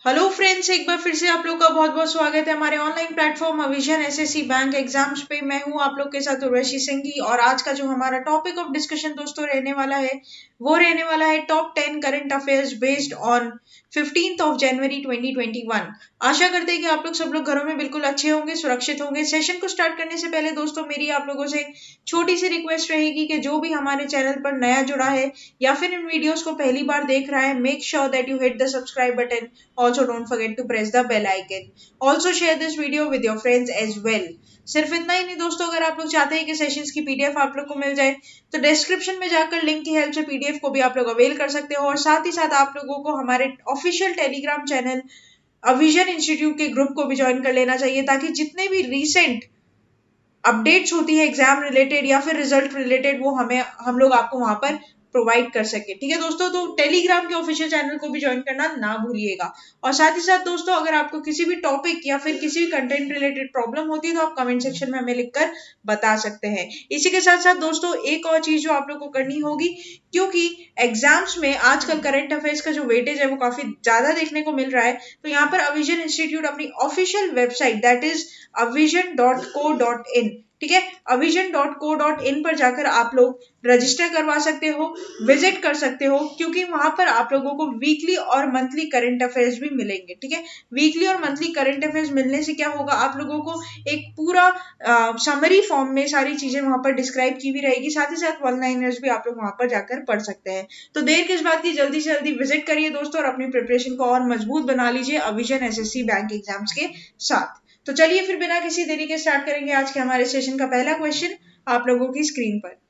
Hello friends, एक बार फिर से आप लोग का बहुत बहुत स्वागत है हमारे online platform Avision SSC bank exams पे। मैं हूं आप लोग के साथ उर्वशी सिंघी और आज का जो हमारा टॉपिक ऑफ डिस्कशन दोस्तों रहने वाला है वो रहने वाला है top 10 current affairs based on 15 जनवरी 2021। आशा करते हैं कि आप लोग सब लोग घरों में बिल्कुल अच्छे होंगे, सुरक्षित होंगे। सेशन को स्टार्ट करने से पहले दोस्तों मेरी आप लोगों से छोटी सी रिक्वेस्ट रहेगी कि जो भी हमारे चैनल पर नया जुड़ा है या फिर इन वीडियोस को पहली बार देख रहा है, make sure that you hit the subscribe button. Also don't forget to press the bell icon. Also share this video with your friends as well. सिर्फ इतना ही नहीं दोस्तों, अगर आप लोग चाहते हैं कि सेशंस की पीडीएफ आप लोग को मिल जाए तो डिस्क्रिप्शन में जाकर लिंक की हेल्प से पीडीएफ को भी आप लोग अवेल कर सकते हो। और साथ ही साथ आप लोगों को हमारे ऑफिशियल टेलीग्राम चैनल अविजन इंस्टीट्यूट के ग्रुप को भी ज्वाइन कर लेना चाहिए, ताकि जितने भी रीसेंट अपडेट्स होती है एग्जाम रिलेटेड या फिर रिजल्ट रिलेटेड वो हम लोग आपको वहां पर प्रोवाइड कर सके। ठीक है दोस्तों, तो टेलीग्राम के ऑफिशियल चैनल को भी ज्वाइन करना ना भूलिएगा। और साथ ही साथ दोस्तों, अगर आपको किसी भी टॉपिक या फिर किसी भी कंटेंट रिलेटेड प्रॉब्लम होती है तो आप कमेंट सेक्शन में हमें लिखकर बता सकते हैं। इसी के साथ साथ दोस्तों एक और चीज जो आप लोग को करनी होगी, क्योंकि एग्जाम्स में आजकल करंट अफेयर्स का जो वेटेज है वो काफी ज्यादा देखने को मिल रहा है, तो यहाँ पर अविजन इंस्टीट्यूट अपनी official website that is avision.co.in, ठीक है, avision.co.in पर जाकर आप लोग रजिस्टर करवा सकते हो, विजिट कर सकते हो, क्योंकि वहां पर आप लोगों को वीकली और मंथली करंट अफेयर्स भी मिलेंगे। ठीक है, वीकली और मंथली करंट अफेयर्स मिलने से क्या होगा, आप लोगों को एक पूरा समरी फॉर्म में सारी चीजें वहां पर डिस्क्राइब की भी रहेगी। साथ ही साथ वन लाइनर्स भी आप लोग वहां पर जाकर पढ़ सकते हैं। तो देर किस बात की, जल्दी से जल्दी विजिट करिए दोस्तों और अपनी प्रिपरेशन को और मजबूत बना लीजिए अविजन एसएससी बैंक एग्जाम्स के साथ। तो चलिए फिर बिना किसी देरी के स्टार्ट करेंगे आज के हमारे सेशन का पहला क्वेश्चन आप लोगों की स्क्रीन पर।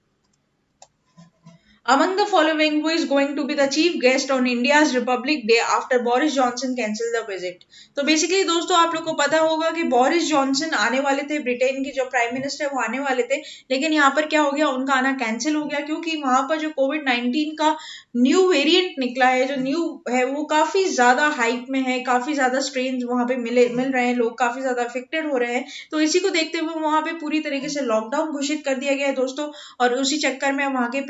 Among the following, who is going to be the chief guest on India's Republic Day after Boris Johnson cancelled the visit? तो बेसिकली दोस्तों आप लोग को पता होगा कि बोरिस जॉनसन आने वाले थे, ब्रिटेन के जो प्राइम मिनिस्टर वो आने वाले थे, लेकिन यहाँ पर क्या हो गया, उनका आना कैंसिल हो गया, क्योंकि वहां पर जो कोविड-19 का न्यू वेरिएंट निकला है, जो न्यू है वो काफी ज्यादा हाइप में है, काफी ज्यादा स्ट्रेन वहां पे मिल रहे हैं, लोग काफी ज्यादा अफेक्टेड हो रहे हैं। तो इसी को देखते हुए वहां पे पूरी तरीके से लॉकडाउन घोषित कर दिया गया है दोस्तों। और उसी चक्कर में वहां के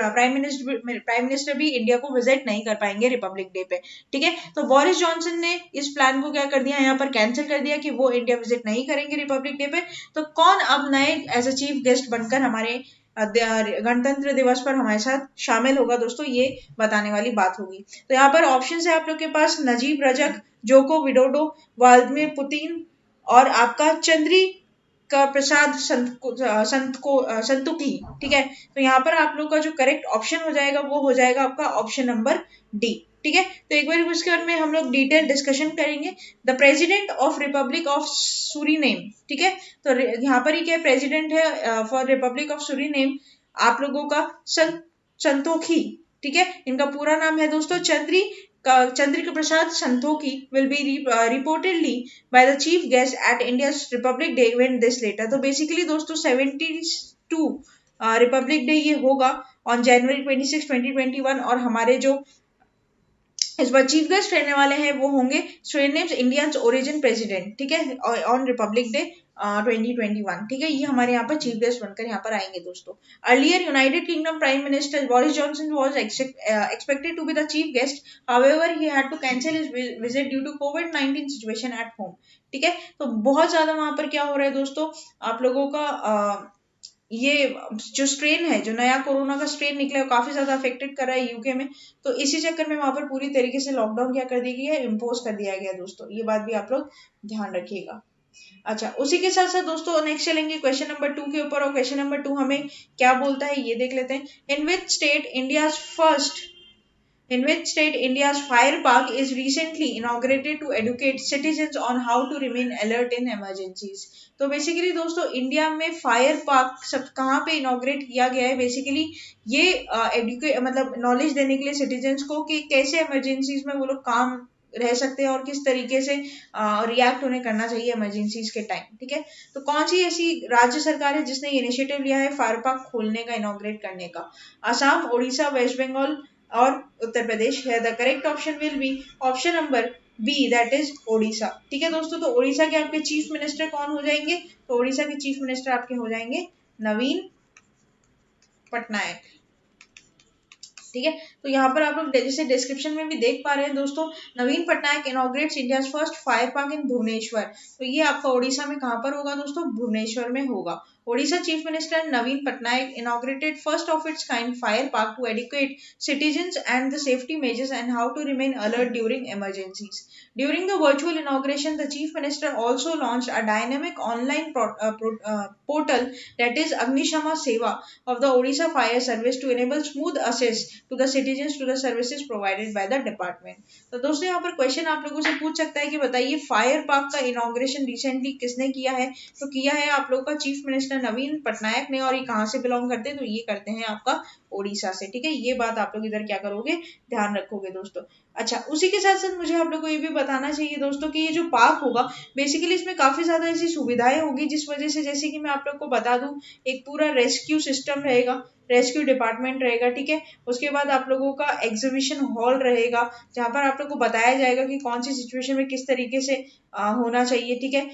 प्राइम मिनिस्टर भी इंडिया को विजिट नहीं कर पाएंगे रिपब्लिक डे पे। ठीक है, तो बोरिस जॉनसन ने इस प्लान को क्या कर दिया, यहाँ पर कैंसिल कर दिया कि वो इंडिया विजिट नहीं करेंगे रिपब्लिक डे पे। तो कौन अब नए एज अ चीफ गेस्ट बनकर हमारे गणतंत्र दिवस पर हमारे साथ शामिल होगा दोस्तों, ये बताने वाली बात होगी। तो यहाँ पर ऑप्शन है आप लोग के पास Najib Razak, Joko Widodo, Vladimir Putin और आपका चंद्री का प्रसाद संतुकी। ठीक है, तो यहाँ पर आप लोग का जो करेक्ट ऑप्शन हो जाएगा वो हो जाएगा आपका ऑप्शन नंबर डी। ठीक है, तो एक बार उसके बारे में हम लोग डिटेल डिस्कशन करेंगे। The president of Republic of Suriname, ठीक है, तो यहाँ पर ही क्या प्रेसिडेंट है फॉर रिपब्लिक ऑफ सूरीनेम आप लोगों का संतोखी। ठीक है, इनका पूरा नाम है दोस्तों Chandrika Prasad Santokhi will be reportedly by the chief guest at India's Republic Day when this later। तो बेसिकली दोस्तों 72 रिपब्लिक डे ये होगा ऑन जनवरी 26, 2021। और हमारे जो इस बार चीफ गेस्ट रहने वाले हैं वो होंगे सूरीनेम्स इंडियंस ओरिजिन प्रेसिडेंट। ठीक है, ऑन रिपब्लिक डे 2021। ठीक है, ये हमारे यहाँ पर चीफ गेस्ट बनकर यहाँ पर आएंगे दोस्तों। Earlier United kingdom prime minister Boris Johnson was expected to be the chief guest, however he had to cancel his visit due to COVID-19 situation at home। ठीक है, तो बहुत ज्यादा वहां पर क्या हो रहा है दोस्तों, आप लोगों का ये जो स्ट्रेन है, जो नया कोरोना का स्ट्रेन निकला है, काफी ज्यादा अफेक्टेड कर रहा है यूके में। तो इसी चक्कर में वहां पर पूरी तरीके से लॉकडाउन क्या कर दी गई है, इम्पोज कर दिया गया दोस्तों। ये बात भी आप लोग ध्यान रखिएगा। अच्छा, उसी के साथ साथ दोस्तों नेक्स्ट चलेंगे क्वेश्चन नंबर 2 के ऊपर। और क्वेश्चन नंबर 2 हमें क्या बोलता है ये देख लेते हैं। In which state India's fire park is recently inaugurated to educate citizens on how to remain alert in emergencies। तो बेसिकली दोस्तों इंडिया में फायर पार्क सब कहाँ पे इनॉग्रेट किया गया है, बेसिकली ये मतलब नॉलेज देने के लिए सिटीजन्स को कि कैसे इमरजेंसीज में वो लोग काम रह सकते हैं और किस तरीके से रिएक्ट उन्हें करना चाहिए इमरजेंसीज के टाइम। ठीक है, तो कौन सी ऐसी राज्य सरकार है जिसने इनिशिएटिव लिया है फायर पार्क खोलने का, इनॉग्रेट करने का? असम, ओडिशा, वेस्ट बंगाल और उत्तर प्रदेश है। The correct option will be option number B, that is Odisha. ठीक है दोस्तों, तो ओडिशा के आपके चीफ मिनिस्टर कौन हो जाएंगे? तो ओडिशा के चीफ मिनिस्टर आपके हो जाएंगे नवीन पटनायक। ठीक है। तो यहाँ पर आप लोग जैसे डिस्क्रिप्शन में भी देख पा रहे हैं दोस्तों, Naveen Patnaik inaugurates India first fire park in Bhubaneswar. तो ये आपका ओडिशा में कहाँ पर होगा दोस्तों? भुवनेश्वर में होगा। Odisha Chief Minister Naveen Patnaik inaugurated first of its kind fire park to educate citizens and the safety measures and how to remain alert during emergencies. During the virtual inauguration, the Chief Minister also launched a dynamic online portal, that is Agnishama Seva, of the Odisha Fire Service to enable smooth access to the citizens to the services provided by the department. तो दोस्तों यहाँ पर question आप लोगों से पूछ सकता है कि बताइए फायर पार्क का इनॉग्रेशन रिसेंटली किसने किया है? तो किया है आप लोग का चीफ मिनिस्टर नवीन पटनायक ने, और ये कहाँ से बिलोंग करते हैं? तो ये करते हैं आपका ओडिशा से। ठीक है, ये बात आप लोग इधर क्या करोगे, ध्यान रखोगे दोस्तों। अच्छा, उसी के साथ साथ मुझे आप लोग को ये भी बताना चाहिए दोस्तों कि ये जो पार्क होगा बेसिकली इसमें काफी ज्यादा ऐसी सुविधाएं होगी, जिस वजह से जैसे कि मैं आप लोग को बता दूं, एक पूरा रेस्क्यू सिस्टम रहेगा, रेस्क्यू डिपार्टमेंट रहेगा। ठीक है, उसके बाद आप लोगों का एग्जीबिशन हॉल रहेगा, जहां पर आप लोग को बताया जाएगा कि कौन सी सिचुएशन में किस तरीके से होना चाहिए। ठीक है,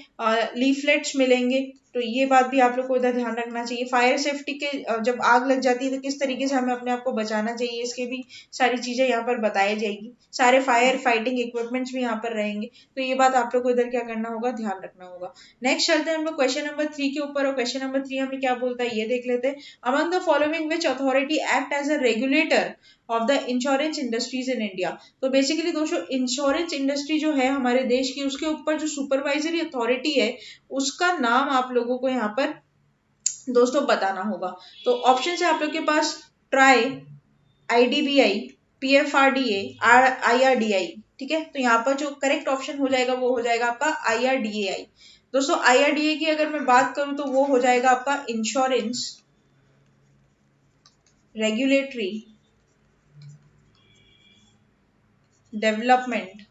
लीफलेट्स मिलेंगे, तो ये बात भी आप लोग को इधर ध्यान रखना चाहिए। फायर सेफ्टी के जब आग लग जाती है तो किस तरीके से हमें अपने आप को बचाना चाहिए, इसके भी सारी चीजें यहाँ पर बताई जाएगी। सारे फायर फाइटिंग इक्विपमेंट्स भी यहाँ पर रहेंगे, तो ये बात आप लोग को इधर क्या करना होगा, ध्यान रखना होगा। नेक्स्ट चलते हैं हम लोग क्वेश्चन नंबर 3 के ऊपर, और क्वेश्चन नंबर 3 हमें क्या बोलता है ये देख लेते हैं। Among the following which authority act as a regulator of the insurance industries in India. तो बेसिकली दोस्तों इंश्योरेंस इंडस्ट्री जो है हमारे देश की, उसके ऊपर जो सुपरवाइजरी अथॉरिटी है उसका नाम आप लोगों को यहाँ पर दोस्तों बताना होगा। तो ऑप्शन है आप लोग के पास ट्राई, आईडीबीआई, पीएफआरडीए, आईआरडीआई। ठीक है, तो यहाँ पर जो करेक्ट ऑप्शन हो जाएगा वो हो जाएगा आपका आईआरडीएआई। दोस्तों आईआरडीए की अगर मैं बात करूं तो वो हो जाएगा आपका insurance regulatory development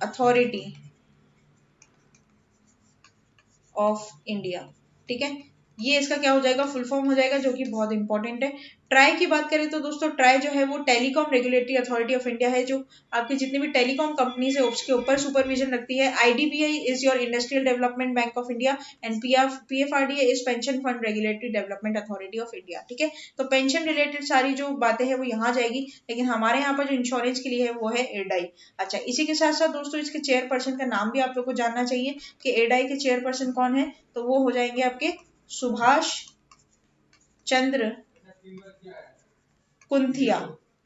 authority of India. ठीक है, ये इसका क्या हो जाएगा, फुल फॉर्म हो जाएगा, जो कि बहुत इंपॉर्टेंट है। ट्राई की बात करें तो दोस्तों ट्राई जो है वो telecom regulatory authority of India है, जो आपकी जितनी भी टेलीकॉम कंपनीज है उसके ऊपर सुपरविजन रखती है। IDBI is your industrial development bank of India, and PFRDA is pension fund regulatory development authority of India. ठीक है, तो पेंशन रिलेटेड सारी जो बातें हैं वो यहाँ जाएगी, लेकिन हमारे यहाँ पर जो इंश्योरेंस के लिए है वो है एडाई। अच्छा, इसी के साथ साथ दोस्तों इसके चेयरपर्सन का नाम भी आप लोग को जानना चाहिए कि एडाई के चेयरपर्सन कौन है, तो वो हो जाएंगे आपके सुभाष चंद्र कुंथिया।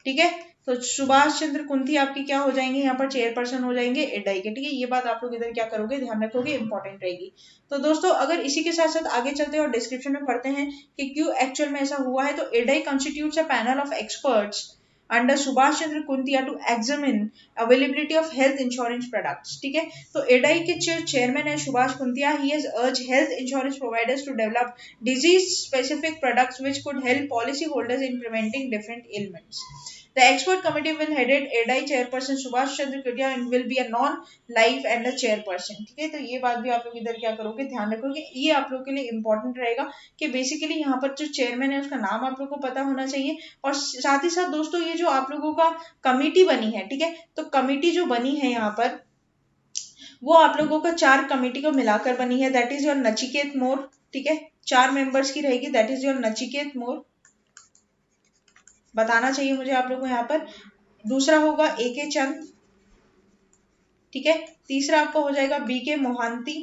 ठीक है, तो सुभाष चंद्र कुंथिया आपकी क्या हो जाएंगे, यहाँ पर चेयरपर्सन हो जाएंगे एडाई के। ठीक है, ये बात आप लोग इधर क्या करोगे, ध्यान रखोगे, इंपॉर्टेंट रहेगी। तो दोस्तों अगर इसी के साथ साथ आगे चलते हैं और डिस्क्रिप्शन में पढ़ते हैं कि क्यों एक्चुअल में ऐसा हुआ है, तो IRDAI constitutes a panel of experts under Subhash Chandra Kuntia to examine availability of health insurance products. ठीक है, तो एडाई के चेयरमैन है Subhash Kuntia. He has urged health insurance providers to develop disease specific products which could help policy holders in preventing different elements. The expert committee will headed ADAI chairperson Subhash Chandra Kutia and will be a non-life and a chairperson। ठीक है, तो ये बात भी आप लोग इधर क्या करोगे, ध्यान रखोगे, ये आप लोग के लिए इंपॉर्टेंट रहेगा कि बेसिकली यहाँ पर जो चेयरमैन है उसका नाम आप लोग को पता होना चाहिए। और साथ ही साथ दोस्तों ये जो आप लोगों का कमिटी बनी है, ठीक है, तो कमिटी जो बनी है यहाँ पर वो आप लोगों का 4 कमिटी को मिलाकर बनी है, दैट इज योर नचिकेत मोर। ठीक है, 4 मेंबर्स की रहेगी, दैट इज योर नचिकेत मोर, बताना चाहिए मुझे आप लोगों को यहाँ पर। दूसरा होगा AK चंद। ठीक है, तीसरा आपका हो जाएगा BK मोहांती,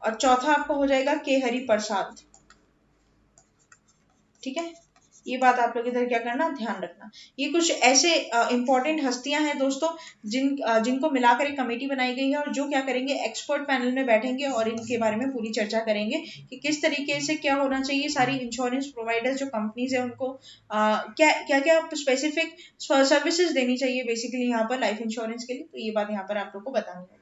और चौथा आपका हो जाएगा के हरि प्रसाद। ठीक है, ये बात आप लोग इधर क्या करना, ध्यान रखना। ये कुछ ऐसे इंपॉर्टेंट हस्तियां हैं दोस्तों जिनको मिलाकर एक कमेटी बनाई गई है, और जो क्या करेंगे, एक्सपर्ट पैनल में बैठेंगे और इनके बारे में पूरी चर्चा करेंगे कि किस तरीके से क्या होना चाहिए। सारी इंश्योरेंस प्रोवाइडर्स जो कंपनीज है उनको क्या क्या क्या स्पेसिफिक सर्विसेज देनी चाहिए बेसिकली यहाँ पर लाइफ इंश्योरेंस के लिए। तो ये बात यहाँ पर आप लोग को बतानी होगी,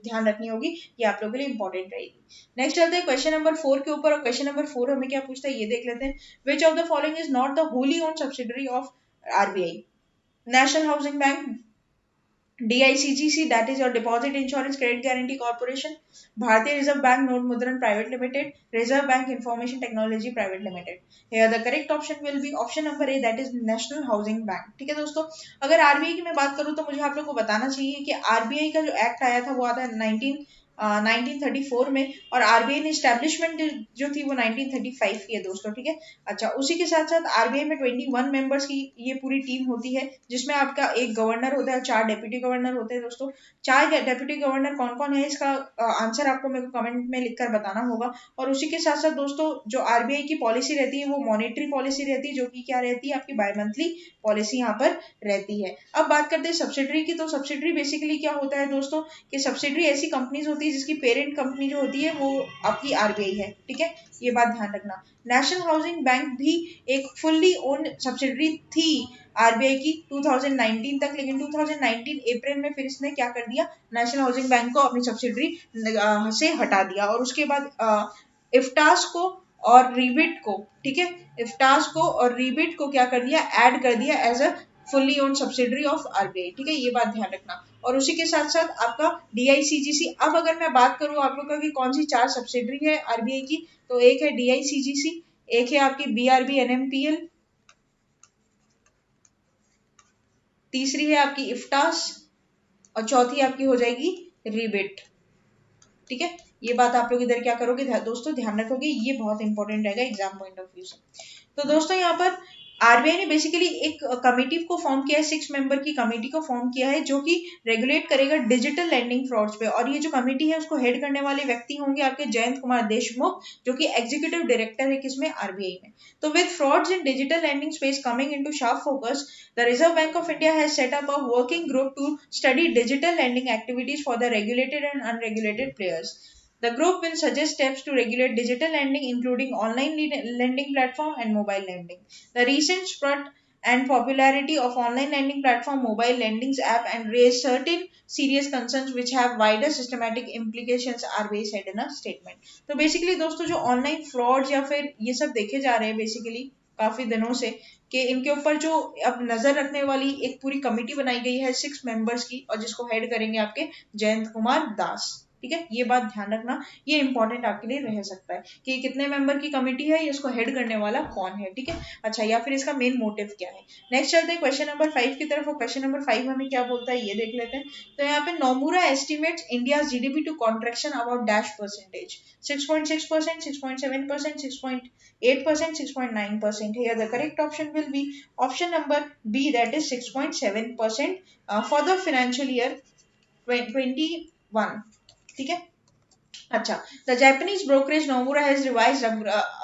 ध्यान रखनी होगी, ये आप लोगों के लिए इंपॉर्टेंट रहेगी। नेक्स्ट चलते हैं क्वेश्चन नंबर 4 के ऊपर, और क्वेश्चन नंबर 4 हमें क्या पूछता है ये देख लेते हैं। Which of the following is not the wholly owned subsidiary of RBI? National Housing Bank, DICGC, that is your Deposit Insurance Credit Guarantee Corporation, Bharatiya Reserve Bank Note Mudran Private Limited, Reserve Bank Information Technology Private Limited। Here the correct option will be option number A, that is National Housing Bank। ठीक है दोस्तों, अगर RBI की मैं बात करूं तो मुझे आप लोग को बताना चाहिए कि RBI का जो एक्ट आया था वो आता है 1934 में, और आरबीआई ने स्टैब्लिशमेंट जो थी वो 1935 की है दोस्तों, ठीक है। अच्छा, उसी के साथ साथ आरबीआई में 21 मेंबर्स की ये पूरी टीम होती है, जिसमें आपका एक गवर्नर होता है, 4 डेप्यूटी गवर्नर होते हैं दोस्तों। 4 डेप्यूटी गवर्नर कौन कौन है, इसका आंसर आपको मेरे को कमेंट में लिखकर बताना होगा। और उसी के साथ साथ दोस्तों जो आरबीआई की पॉलिसी रहती है वो मॉनेटरी पॉलिसी रहती है, जो कि क्या रहती है, आपकी बाय मंथली पॉलिसी यहाँ पर रहती है। अब बात करते हैं सब्सिडरी की। तो सब्सिडरी बेसिकली क्या होता है दोस्तों, कि सब्सिडरी ऐसी कंपनीज होती है जिसकी पेरेंट कंपनी जो होती है वो आपकी आरबीआई है, ठीक है, ये बात ध्यान रखना। नेशनल हाउसिंग बैंक भी एक फुल्ली ओन्ड सब्सिडरी थी आरबीआई की 2019 तक, लेकिन 2019 अप्रैल में फिर इसने क्या कर दिया, नेशनल हाउसिंग बैंक को अपनी सब्सिडरी से हटा दिया, और उसके बाद इफ्टास को और रीबिट को, ठीक है, इफ्टास को और रीबिट को क्या कर दिया, ऐड कर दिया as a fully owned subsidiary of RBI, ठीक है, ये बात ध्यान रखना। और उसी के साथ साथ आपका डीआईसीजीसी। अब अगर मैं बात करूं आप लोग का कि कौन सी 4 सब्सिडरी है आरबीआई की, तो एक है डीआईसीजीसी, एक है आपकी बीआरबी एनएमपीएल, तीसरी है आपकी इफ्टास, और चौथी आपकी हो जाएगी रिबिट, ठीक है। ये बात आप लोग इधर क्या करोगे दोस्तों, ध्यान रखोगे, ये बहुत इंपॉर्टेंट रहेगा एग्जाम पॉइंट ऑफ व्यू से। तो दोस्तों यहाँ पर आरबीआई ने बेसिकली एक कमेटी को फॉर्म किया है, 6 मेंबर की कमेटी को फॉर्म किया है, जो कि रेगुलेट करेगा डिजिटल लैंडिंग फ्रॉड्स पे। और ये जो कमेटी है उसको हेड करने वाले व्यक्ति होंगे आपके जयंत कुमार देशमुख, जो कि एग्जीक्यूटिव डायरेक्टर है किसमें, आरबीआई में। तो with frauds in digital lending space coming into sharp focus, the Reserve Bank of India has set up a working group to study digital lending activities for the regulated and unregulated players. The group will suggest steps to regulate digital lending, including online lending platform and mobile lending. The recent spurt and popularity of online lending platform, mobile lendings app, and raised certain serious concerns which have wider systematic implications, RBI said in a statement. तो basically दोस्तों जो online frauds या फिर ये सब देखे जा रहे हैं basically काफी दिनों से, कि इनके ऊपर जो अब नजर रखने वाली एक पूरी कमेटी बनाई गई है 6 मेंबर्स की, और जिसको हेड करेंगे आपके जयंत कुमार दास, ठीक है, ये बात ध्यान रखना, ये इंपॉर्टेंट आपके लिए रह सकता है कि कितने मेंबर की कमेटी है, इसको हेड करने वाला कौन है, ठीक है। अच्छा, या फिर इसका मेन मोटिव क्या है। नेक्स्ट चलते हैं क्वेश्चन नंबर 5 की तरफ, और क्वेश्चन नंबर 5 हमें क्या बोलता है ये देख लेते हैं। तो यहाँ पे Nomura estimates India GDP to contraction about dash percentage, 6.6%, 6.7%, 6.8%, 6.9% here the correct option will be option number B, that is 6.7% for the financial year 2021, ठीक है। अच्छा, the Japanese brokerage Nomura has revised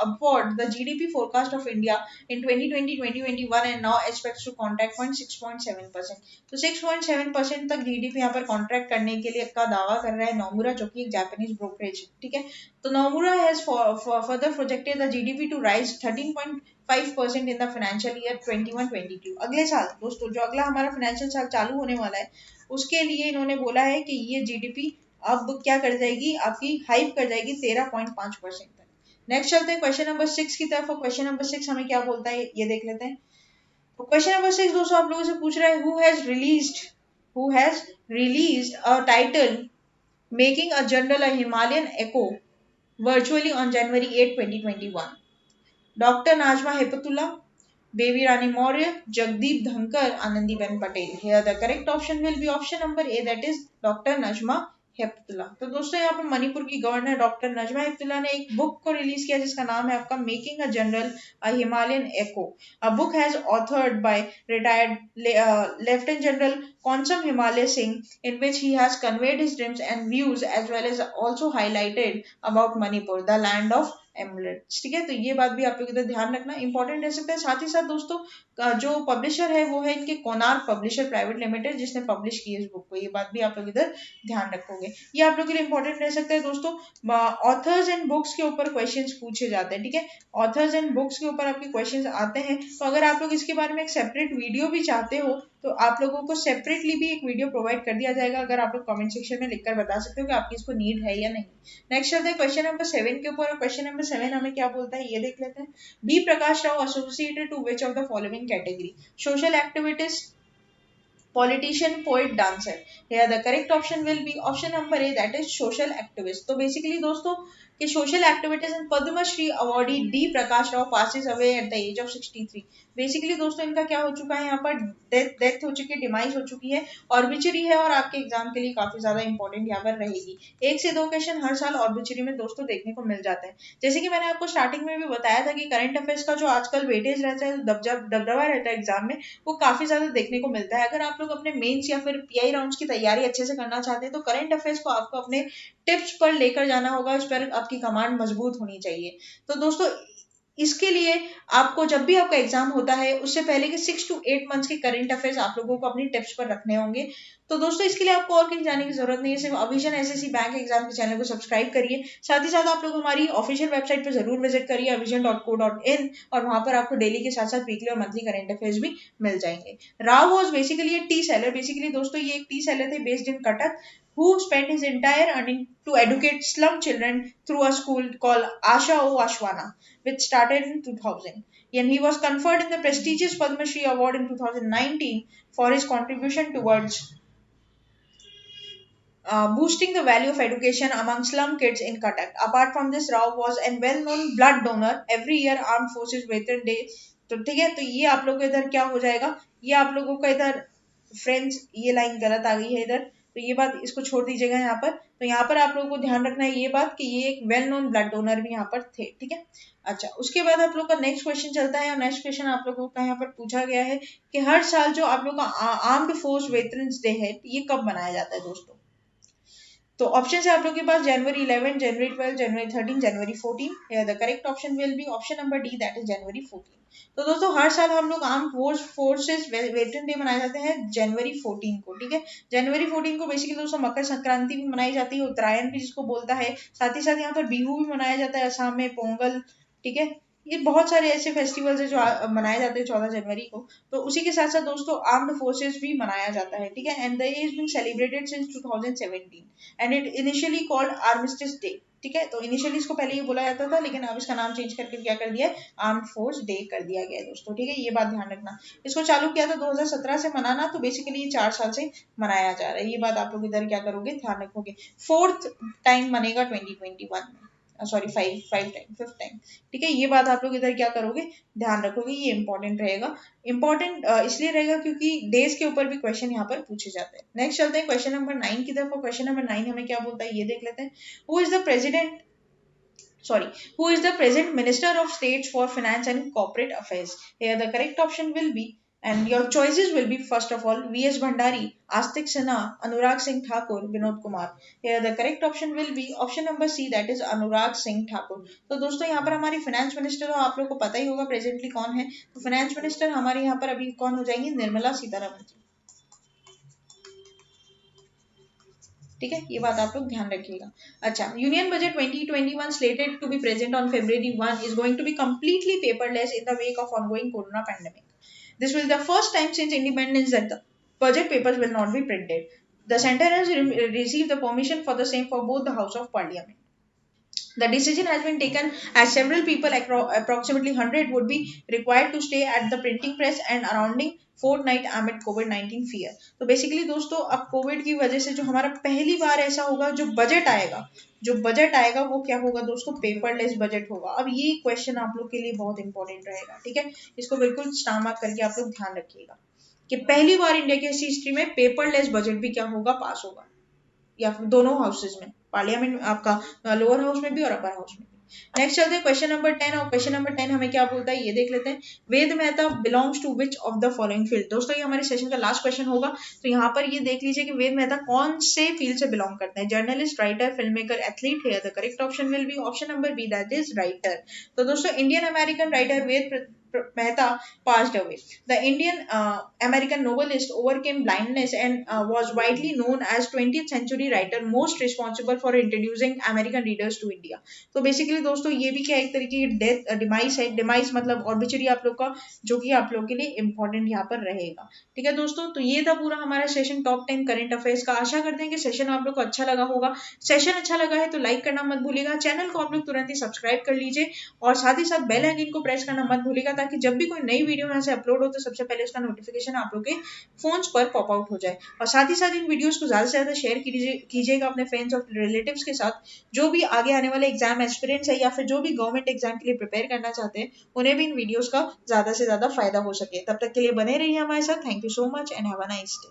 upward the GDP forecast of India in 2020-2021 and now expects to contract 6.7%. तो 6.7% तक GDP यहाँ पर contract करने के लिए का दावा कर रहा है नोमुरा, जो कि एक जापानीज ब्रोकरेज है, ठीक है। तो Nomura has further projected the GDP to rise 13.5% in the financial year 21-22. अगले साल दोस्तों, जो अगला हमारा फाइनेंशियल साल चालू होने वाला है, उसके लिए इन्होंने बोला है कि ये जीडीपी अब क्या कर जाएगी, आपकी हाइप कर जाएगी 13.5% तक। नेक्स्ट चलते हैं क्वेश्चन नंबर 6 की तरफ, और क्वेश्चन नंबर 6 हमें क्या बोलता है ये देख लेते हैं। तो क्वेश्चन नंबर 6 दोस्तों आप लोगों से पूछ रहा है, who has released a title making a general a Himalayan echo virtually on January 8, 2021. Doctor Najma Heptulla, Baby Rani Maurya, Jagdeep Dhankhar, Anandiben Patel. Here the correct option will be option number A, that is doctor Najma Heptulla. तो दोस्तों यहाँ पर मणिपुर की गवर्नर डॉक्टर नजमा हेपतुल्ला ने एक बुक को release किया जिसका नाम है आपका making a general a Himalayan echo. A book has authored by retired lieutenant general Konsam Himalay Singh, in which he has conveyed his dreams and views as well as also highlighted about Manipur, the land of amulets, ठीक है। तो ये बात भी आप लोग इधर ध्यान रखना, इंपॉर्टेंट रह सकता है। साथ ही साथ दोस्तों जो पब्लिशर है वो है इनके कोनार्क पब्लिशर प्राइवेट लिमिटेड, जिसने पब्लिश की है इस बुक को, ये बात भी आप लोग इधर ध्यान रखोगे, ये आप लोग के लिए इंपॉर्टेंट रह सकता है दोस्तों। ऑथर्स एंड बुक्स के ऊपर क्वेश्चंस पूछे जाते हैं, ठीक है, ऑथर्स एंड बुक्स के ऊपर आपके क्वेश्चंस आते हैं। तो अगर आप लोग इसके बारे में एक सेपरेट वीडियो भी चाहते हो तो आप लोगों को सेपरेटली भी एक वीडियो प्रोवाइड कर दिया जाएगा, अगर आप लोग कमेंट सेक्शन में लिखकर बता सकते हो कि आपकी इसको नीड है या नहीं। नेक्स्ट चलते हैं क्वेश्चन नंबर 7 के ऊपर, और क्वेश्चन नंबर 7 हमें क्या बोलता है ये देख लेते हैं। B Prakash Rao associated to which of the following category, social activities, politician, poet, dancer. Here the correct option will be option number A, that is social activist. तो basically दोस्तों कि social activities and Padma Shri awardee D Prakash Rao passes away at the age of 63। Basically दोस्तों इनका क्या हो चुका है, यहाँ पर डेथ हो चुकी है, डिमाइस हो चुकी है, ऑर्बिचरी है और आपके एग्जाम के लिए काफी ज्यादा इंपॉर्टेंट यहाँ पर रहेगी। 1 से 2 क्वेश्चन हर साल ऑर्बिचरी में दोस्तों देखने को मिल जाते हैं। जैसे कि मैंने आपको स्टार्टिंग में भी बताया था कि करंट अफेयर्स का जो आजकल वेटेज रहता है, दबदबा रहता है एग्जाम में, वो काफी ज्यादा देखने को मिलता है। अगर आप लोग अपने मेंस या फिर पीआई राउंड्स की तैयारी अच्छे से करना चाहते हैं तो करंट अफेयर्स को आपको अपने टिप्स पर लेकर जाना होगा, उस पर आपकी कमांड मजबूत होनी चाहिए। तो दोस्तों इसके लिए आपको जब भी आपका एग्जाम होता है उससे पहले के 6 to 8 मंथ्स के करंट अफेयर्स आप लोगों को अपनी टिप्स पर रखने होंगे। तो दोस्तों इसके लिए आपको और कहीं जाने की जरूरत नहीं है, सिर्फ अविजन एसएससी बैंक एग्जाम के चैनल को सब्सक्राइब करिए। साथ ही साथ आप लोग हमारी ऑफिशियल वेबसाइट पर जरूर विजिट करिए avision.co.in, और वहां पर आपको डेली के साथ साथ वीकली और मंथली करंट अफेयर्स भी मिल जाएंगे। Rao was basically T seller. Basically दोस्तों ये एक टी सेलर थे based in Cuttack, who spent his entire earning to educate slum children through a school called Asha O Ashwana, which started in 2000. And he was conferred in the prestigious Padma Shri Award in 2019 for his contribution towards boosting the value of education among slum kids in Cuttack. Apart from this, Rao was a well-known blood donor. Every year, Armed Forces Veteran Day. तो ठीक है, तो ये आप लोगों को इधर क्या हो जाएगा, ये आप लोगों का इधर फ्रेंड्स ये लाइन गलत आ गई है इधर, तो ये बात इसको छोड़ दीजिएगा यहाँ पर। तो यहाँ पर आप लोगों को ध्यान रखना है ये बात कि ये एक वेल नोन ब्लड डोनर भी यहाँ पर थे, ठीक है। अच्छा, उसके बाद आप लोग का नेक्स्ट क्वेश्चन चलता है, और नेक्स्ट क्वेश्चन आप लोगों का यहाँ पर पूछा गया है कि हर साल जो आप लोग का आर्म्ड फोर्स वेटरन्स डे है ये कब मनाया जाता है दोस्तों। तो ऑप्शन है आप लोग के पास जनवरी 11, जनवरी 12, जनवरी 13, जनवरी 14। The correct option will be option number D, that is जनवरी 14। तो दोस्तों हर साल हम लोग आर्म फोर्सेस वेटरन डे मनाए जाते हैं जनवरी 14 को, ठीक है। जनवरी 14 को बेसिकली दोस्तों मकर संक्रांति भी मनाई जाती है, उत्तरायण भी जिसको बोलता है, साथ ही साथ यहाँ पर बिहू भी मनाया जाता है असम में, पोंगल, ठीक है। ये बहुत सारे ऐसे फेस्टिवल्स है जो मनाए जाते हैं 14 जनवरी को। तो उसी के साथ साथ दोस्तों आर्म्ड फोर्सेस भी मनाया जाता है, ठीक है। And the is being celebrated since 2017 and it initially called armistice day, ठीक है। तो इनिशियली इसको पहले ये बोला जाता था, लेकिन अब इसका नाम चेंज करके क्या कर दिया है, आर्म्ड फोर्स डे कर दिया गया है दोस्तों, ठीक है। ये बात ध्यान रखना। इसको चालू किया था 2017 से मनाना, तो बेसिकली ये 4 साल से मनाया जा रहा है। ये बात आप लोग इधर क्या करोगे, ध्यान रखोगे। 4th टाइम मनेगा 2021 में, सॉरी 5 टाइम, 5th टाइम, ठीक है। ये बात आप लोग इधर क्या करोगे, ध्यान रखोगे, ये इंपॉर्टेंट रहेगा। इंपॉर्टेंट इसलिए रहेगा क्योंकि डेज के ऊपर भी क्वेश्चन यहाँ पर पूछे जाते हैं। नेक्स्ट चलते हैं क्वेश्चन नंबर 9 की तरफ। क्वेश्चन नंबर 9 हमें क्या बोलता है ये देख लेते हैं। Who is the present Minister of States for Finance and Corporate Affairs? Here the correct option will be, and your choices will be, first of all, V.S. Bhandari, Astik Sinha, Anurag Singh Thakur, Vinod Kumar. Here the correct option will be option number C, that is Anurag Singh Thakur. तो दोस्तों यहाँ पर हमारी finance minister हो, आप लोग को पता ही होगा प्रेजेंटली कौन है। तो फाइनेंस मिनिस्टर हमारे यहाँ पर अभी कौन हो जाएंगी, निर्मला सीतारमन जी, ठीक है। ये बात आप लोग ध्यान रखिएगा। अच्छा, union budget 2021 slated to be present on February 1 is going to be completely paperless in the wake of ongoing corona pandemic. This will be the first time since independence that the budget papers will not be printed. The center has received the permission for the same for both the House of Parliament. The decision has been taken as several people, approximately 100, would be required to stay at the printing press and surrounding fortnight amid COVID-19 fear. तो basically दोस्तों अब Covid की वजह से जो हमारा पहली बार ऐसा होगा जो बजट आएगा वो क्या होगा दोस्तों, पेपरलेस बजट होगा। अब ये क्वेश्चन आप लोग के लिए बहुत इंपॉर्टेंट रहेगा, ठीक है। इसको बिल्कुल स्टार मार्क करके आप लोग ध्यान रखिएगा कि पहली बार इंडिया की हिस्ट्री में पेपरलेस बजट भी क्या होगा, पास होगा, या फिर दोनों हाउसेज में, पार्लियामेंट आपका लोअर हाउस में भी और अपर हाउस में भी। नेक्स्ट चलते हैं क्वेश्चन नंबर 10, और क्वेश्चन नंबर 10 हमें क्या बोलता है ये देख लेते हैं। Ved Mehta belongs to which of the following field? दोस्तों ये हमारे सेशन का लास्ट क्वेश्चन होगा, तो यहाँ पर ये देख लीजिए कि वेद मेहता कौन से फील्ड से बिलोंग करते हैं, journalist, writer, film maker, athlete. है the correct option will be option number B, that is writer. तो दोस्तों Indian American writer Ved Mehta passed away. The Indian American novelist overcame blindness and was widely known as 20th century writer most responsible for introducing American readers to India. तो basically दोस्तों ये भी क्या एक तरीके की डेथ डिमाइस है, demise मतलब ऑर्बिचरी आप लोग का, जो कि आप लोग के लिए इंपॉर्टेंट यहाँ पर रहेगा, ठीक है दोस्तों। तो ये था पूरा हमारा सेशन टॉप 10 करंट अफेयर्स का। आशा करते हैं कि सेशन आप लोग को अच्छा लगा होगा। सेशन अच्छा लगा है तो लाइक करना मत भूलिएगा, चैनल को आप लोग तुरंत ही सब्सक्राइब कर लीजिए, और साथ ही साथ बेल आइकन को प्रेस करना मत भूलिएगा, ताकि जब भी कोई नई वीडियो यहाँ से अपलोड हो तो सबसे पहले उसका नोटिफिकेशन आप लोग के फोन्स पर पॉप आउट हो जाए। और साथ ही साथ इन वीडियोस को ज़्यादा से ज़्यादा शेयर कीजिएगा अपने फ्रेंड्स और रिलेटिव्स के साथ, जो भी आगे आने वाले एग्जाम एस्पिरेंट्स है या फिर जो भी गवर्नमेंट एग्जाम के लिए प्रिपेयर करना चाहते हैं, उन्हें भी इन वीडियोस का ज़्यादा से ज़्यादा फायदा हो सके। तब तक के लिए बने रहिए हमारे साथ। Thank you so much and have a nice day.